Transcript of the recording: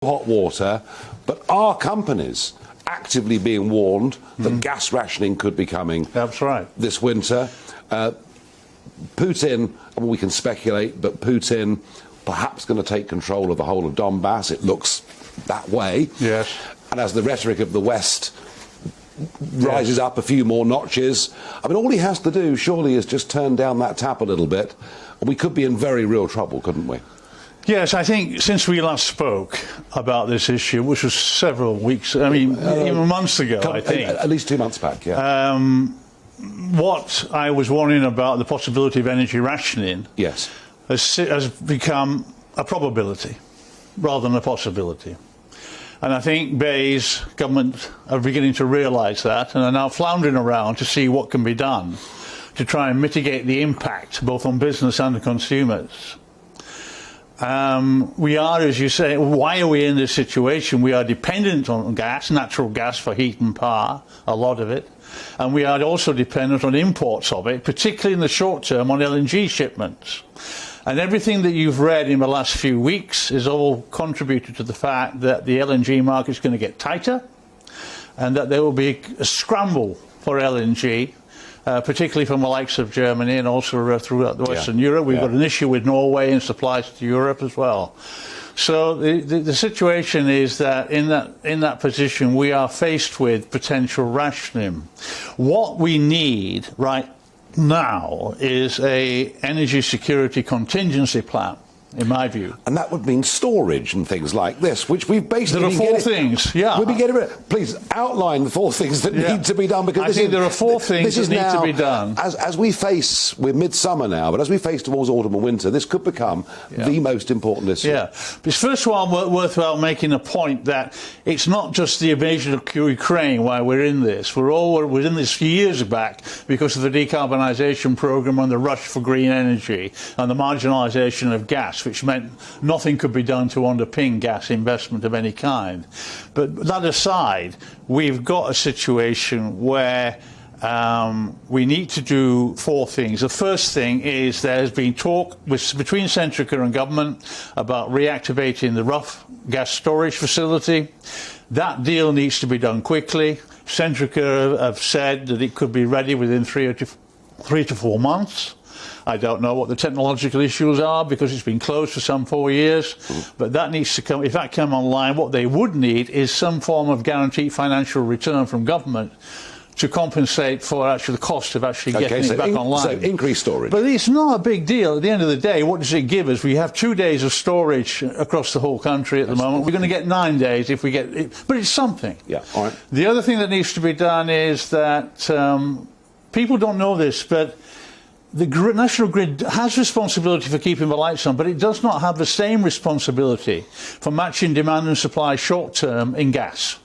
hot water, but are companies actively being warned that gas rationing could be coming? That's right. This winter? Putin, well, we can speculate, but Putin perhaps going to take control of the whole of Donbass. It looks that way. Yes. And as the rhetoric of the West rises up a few more notches, I mean, all he has to do, surely, is just turn down that tap a little bit, and we could be in very real trouble, couldn't we? Yes, I think since we last spoke about this issue, which was several weeks, I mean, even months ago, I think. At least 2 months back, yeah. What I was warning about, the possibility of energy rationing, yes, has become a probability rather than a possibility. And I think Bay's government are beginning to realise that and are now floundering around to see what can be done to try and mitigate the impact both on business and the consumers. We are, as you say, why are we in this situation? We are dependent on gas, natural gas for heat and power, a lot of it. And we are also dependent on imports of it, particularly in the short term on LNG shipments. And everything that you've read in the last few weeks is all contributed to the fact that the LNG market is going to get tighter and that there will be a scramble for LNG, particularly from the likes of Germany and also throughout the Western Europe. We've got an issue with Norway and supplies to Europe as well. So the situation is that in that position we are faced with potential rationing. What we need right now is a energy security contingency plan, in my view. And that would mean storage and things like this, which we've basically... There are four things, yeah. We'll be getting rid of. Please outline the four things that need to be done, because I think there are four things that need to be done. As we face, we're midsummer now, but as we face towards autumn and winter, this could become the most important issue. Yeah. It's first of all worthwhile making a point that it's not just the invasion of Ukraine why we're in this. We're in this years back because of the decarbonisation programme and the rush for green energy and the marginalisation of gas, which meant nothing could be done to underpin gas investment of any kind. But that aside, we've got a situation where we need to do four things. The first thing is there has been talk between Centrica and government about reactivating the Rough gas storage facility. That deal needs to be done quickly. Centrica have said that it could be ready within 3 to 4 months. I don't know what the technological issues are because it's been closed for some 4 years, but that needs to come. If that came online, what they would need is some form of guaranteed financial return from government to compensate for actually the cost of actually getting it back online. So increased storage. But it's not a big deal. At the end of the day, what does it give us? We have 2 days of storage across the whole country at the moment. We're going to get 9 days if we get it, but it's something. Yeah, all right. The other thing that needs to be done is that people don't know this, but the National Grid has responsibility for keeping the lights on, but it does not have the same responsibility for matching demand and supply short term in gas.